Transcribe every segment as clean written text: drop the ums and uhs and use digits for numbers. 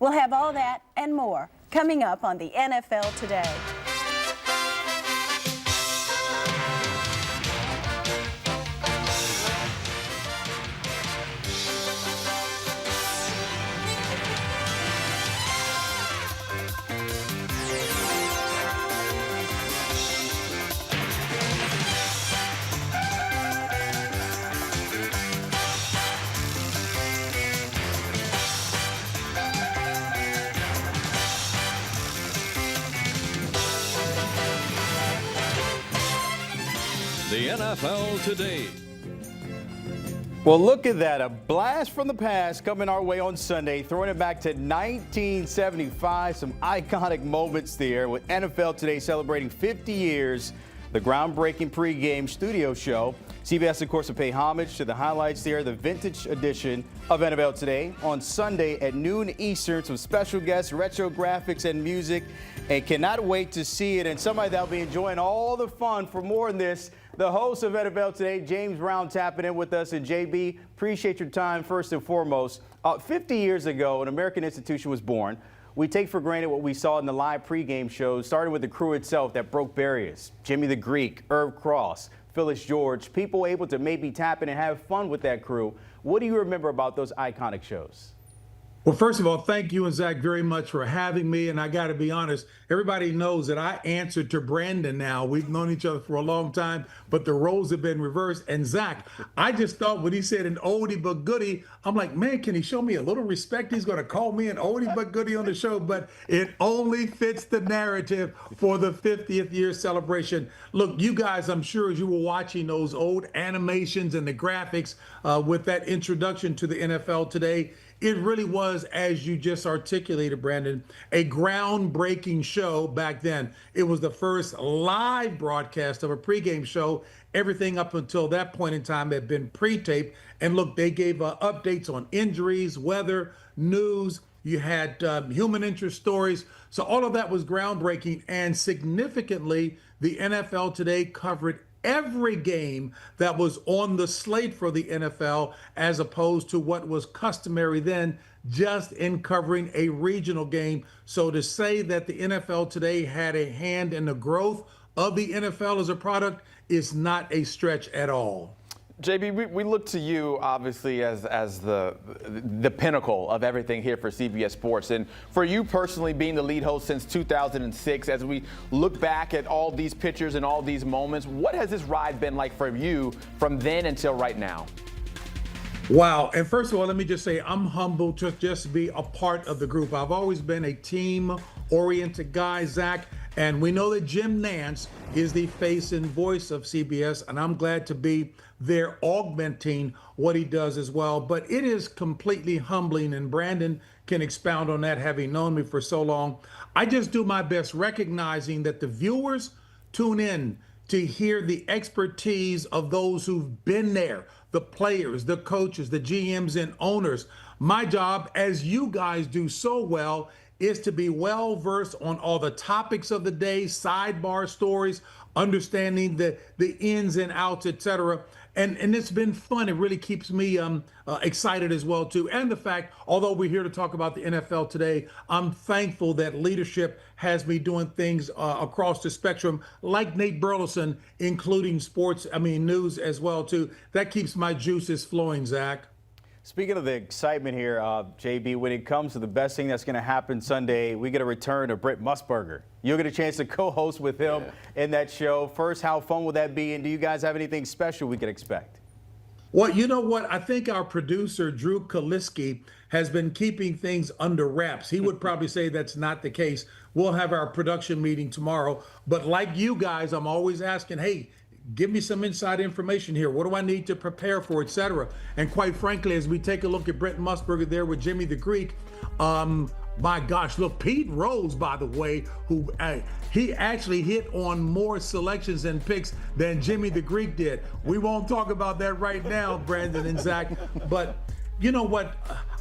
We'll have all that and more coming up on the NFL Today. The NFL Today. Well, look at that. A blast from the past coming our way on Sunday, throwing it back to 1975. Some iconic moments there with NFL Today celebrating 50 years. The groundbreaking pregame studio show. CBS, of course, will pay homage to the highlights there, the vintage edition of NFL Today on Sunday at noon Eastern. Some special guests, retro graphics, and music. And cannot wait to see it. And somebody that'll be enjoying all the fun for more on this, the host of NFL Today, James Brown, tapping in with us. And JB, appreciate your time first and foremost. 50 years ago, an American institution was born. We take for granted what we saw in the live pregame shows, starting with the crew itself that broke barriers. Jimmy the Greek, Irv Cross, Phyllis George, people able to maybe tap in and have fun with that crew. What do you remember about those iconic shows? Well, first of all, thank you and Zach very much for having me. And I got to be honest, everybody knows that I answer to Brandon now. We've known each other for a long time, but the roles have been reversed. And Zach, I just thought when he said an oldie but goodie, I'm like, man, can he show me a little respect? He's going to call me an oldie but goodie on the show, but it only fits the narrative for the 50th year celebration. Look, you guys, I'm sure as you were watching those old animations and the graphics with that introduction to the NFL Today, it really was, as you just articulated, Brandon, a groundbreaking show back then. It was the first live broadcast of a pregame show. Everything up until that point in time had been pre-taped. And look, they gave updates on injuries, weather, news. You had human interest stories. So all of that was groundbreaking. And significantly, the NFL Today covered every game that was on the slate for the NFL, as opposed to what was customary then, just in covering a regional game. So to say that the NFL Today had a hand in the growth of the NFL as a product is not a stretch at all. JB, we look to you obviously as the pinnacle of everything here for CBS Sports, and for you personally being the lead host since 2006, as we look back at all these pictures and all these moments, what has this ride been like for you from then until right now? Wow. And first of all, let me just say I'm humbled to just be a part of the group. I've always been a team-oriented guy, Zach, and we know that Jim Nance is the face and voice of CBS, and I'm glad to be there augmenting what he does as well. But it is completely humbling, and Brandon can expound on that, having known me for so long. I just do my best recognizing that the viewers tune in to hear the expertise of those who've been there, the players, the coaches, the GMs and owners. My job, as you guys do so well, is to be well versed on all the topics of the day, sidebar stories, understanding the ins and outs, etc. And it's been fun. It really keeps me excited as well, too. And the fact, although we're here to talk about the NFL Today, I'm thankful that leadership has me doing things across the spectrum, like Nate Burleson, including news as well, too. That keeps my juices flowing, Zach. Speaking of the excitement here, JB, when it comes to the best thing that's going to happen Sunday, we get a return of Brent Musburger. You'll get a chance to co-host with him in that show. First, how fun will that be? And do you guys have anything special we could expect? Well, you know what? I think our producer, Drew Kaliski, has been keeping things under wraps. He would probably say that's not the case. We'll have our production meeting tomorrow. But like you guys, I'm always asking, hey, give me some inside information here. What do I need to prepare for, et cetera? And quite frankly, as we take a look at Brent Musburger there with Jimmy the Greek, my gosh, look, Pete Rose, by the way, who he actually hit on more selections and picks than Jimmy the Greek did. We won't talk about that right now, Brandon and Zach. But you know what?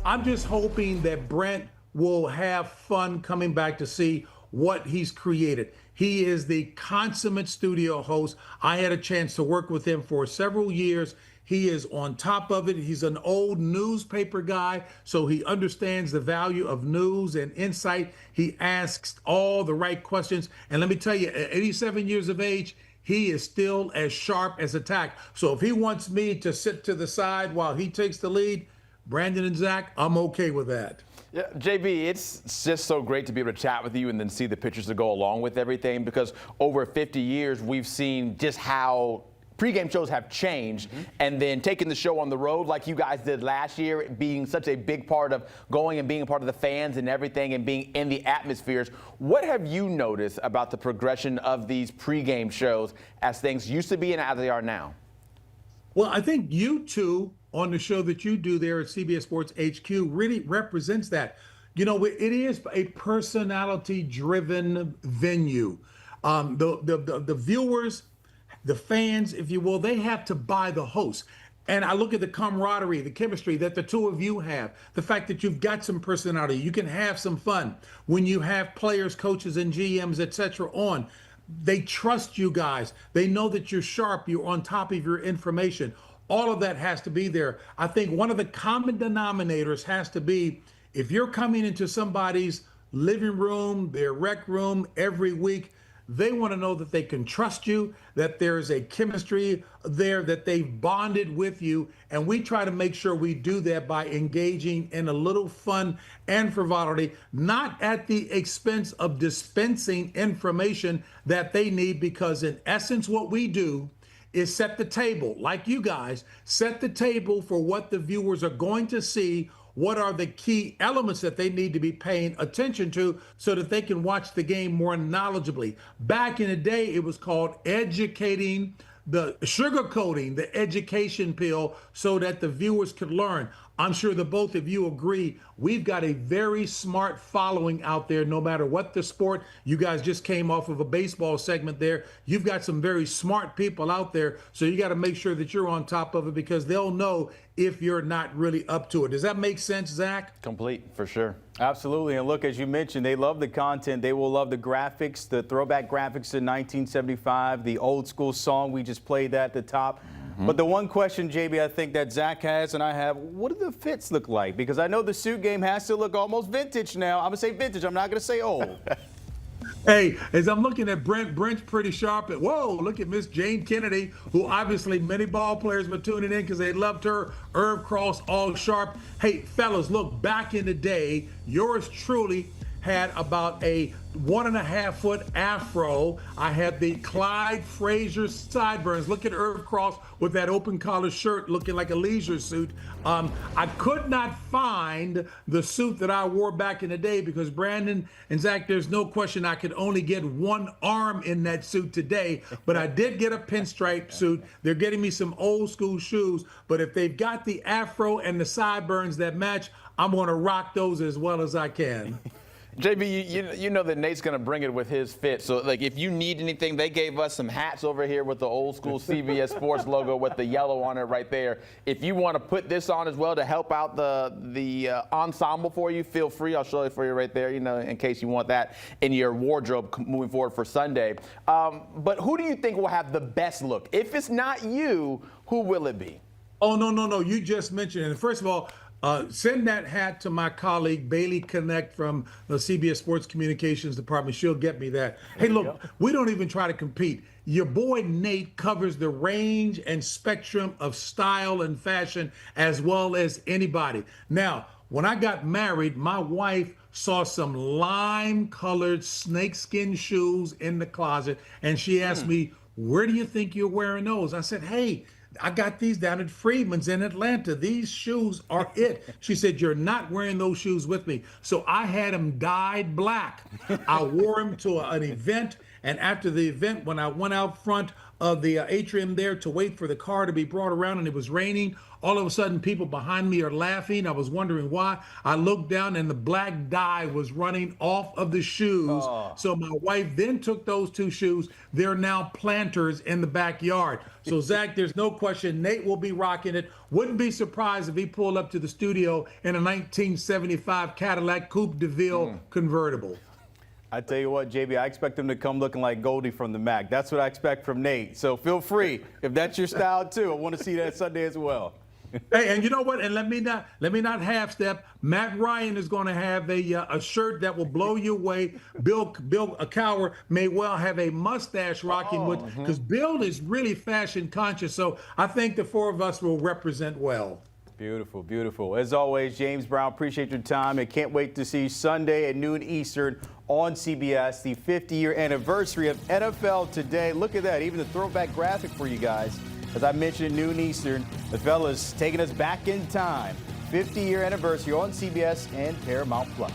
I'm just hoping that Brent will have fun coming back to see what he's created. He is the consummate studio host. I had a chance to work with him for several years. He is on top of it. He's an old newspaper guy, so he understands the value of news and insight. He asks all the right questions. And let me tell you, at 87 years of age, he is still as sharp as a tack. So if he wants me to sit to the side while he takes the lead, Brandon and Zach, I'm okay with that. Yeah, JB, it's just so great to be able to chat with you and then see the pictures that go along with everything, because over 50 years we've seen just how pregame shows have changed, and then taking the show on the road like you guys did last year, being such a big part of going and being a part of the fans and everything and being in the atmospheres. What have you noticed about the progression of these pregame shows as things used to be and as they are now? Well, I think you two on the show that you do there at CBS Sports HQ really represents that. You know, it is a personality-driven venue. The viewers, the fans, if you will, they have to buy the host. And I look at the camaraderie, the chemistry that the two of you have, the fact that you've got some personality, you can have some fun. When you have players, coaches, and GMs, etc. on, they trust you guys. They know that you're sharp, you're on top of your information. All of that has to be there. I think one of the common denominators has to be, if you're coming into somebody's living room, their rec room every week, they want to know that they can trust you, that there's a chemistry there, that they've bonded with you. And we try to make sure we do that by engaging in a little fun and frivolity, not at the expense of dispensing information that they need, because in essence, what we do is set the table, like you guys, set the table for what the viewers are going to see. What are the key elements that they need to be paying attention to so that they can watch the game more knowledgeably? Back in the day, it was called sugarcoating the education pill so that the viewers could learn. I'm sure the both of you agree, we've got a very smart following out there, no matter what the sport. You guys just came off of a baseball segment there. You've got some very smart people out there, so you got to make sure that you're on top of it, because they'll know if you're not really up to it. Does that make sense, Zach? Complete, for sure. Absolutely. And look, as you mentioned, they love the content. They will love the graphics, the throwback graphics to 1975, the old school song. We just played that at the top. But the one question, JB, I think that Zach has and I have, what do the fits look like? Because I know the suit game has to look almost vintage now. I'm going to say vintage. I'm not going to say old. Hey, as I'm looking at Brent's pretty sharp. Whoa, look at Miss Jane Kennedy, who obviously many ball players were tuning in because they loved her. Irv Cross, all sharp. Hey, fellas, look, back in the day, yours truly had about a 1.5 foot afro. I had the Clyde Frazier sideburns. Look at Irv Cross with that open collar shirt looking like a leisure suit. I could not find the suit that I wore back in the day because Brandon and Zach, there's no question I could only get one arm in that suit today, but I did get a pinstripe suit. They're getting me some old school shoes, but if they've got the afro and the sideburns that match, I'm gonna rock those as well as I can. JB, you know that Nate's going to bring it with his fit. So, like, if you need anything, they gave us some hats over here with the old school CBS Sports logo with the yellow on it right there. If you want to put this on as well to help out the ensemble for you, feel free. I'll show it for you right there, you know, in case you want that in your wardrobe moving forward for Sunday. But who do you think will have the best look? If it's not you, who will it be? Oh, no. You just mentioned it. First of all, send that hat to my colleague, Bailey Connect from the CBS Sports Communications Department. She'll get me that. Hey, look, we don't even try to compete. Your boy Nate covers the range and spectrum of style and fashion as well as anybody. Now, when I got married, my wife saw some lime-colored snakeskin shoes in the closet, and she asked me, where do you think you're wearing those? I said, hey, I got these down at Freedman's in Atlanta. These shoes are it. She said, you're not wearing those shoes with me. So I had them dyed black. I wore them to an event. And after the event, when I went out front of the atrium there to wait for the car to be brought around and it was raining, all of a sudden people behind me are laughing. I was wondering why. I looked down and the black dye was running off of the shoes. So my wife then took those two shoes. They're now planters in the backyard. So Zach, there's no question Nate will be rocking it. Wouldn't be surprised if he pulled up to the studio in a 1975 Cadillac Coupe de Ville convertible. I tell you what, JB, I expect them to come looking like Goldie from the Mac. That's what I expect from Nate. So feel free, if that's your style too. I want to see that Sunday as well. Hey, and you know what? And let me not half step. Matt Ryan is going to have a shirt that will blow you away. Bill Cowher may well have a mustache rocking with, because Bill is really fashion conscious. So I think the four of us will represent well. Beautiful, beautiful. As always, James Brown, appreciate your time and can't wait to see you Sunday at noon Eastern on CBS, the 50-year anniversary of NFL Today. Look at that, even the throwback graphic for you guys. As I mentioned, noon Eastern, the fellas taking us back in time. 50-year anniversary on CBS and Paramount Plus.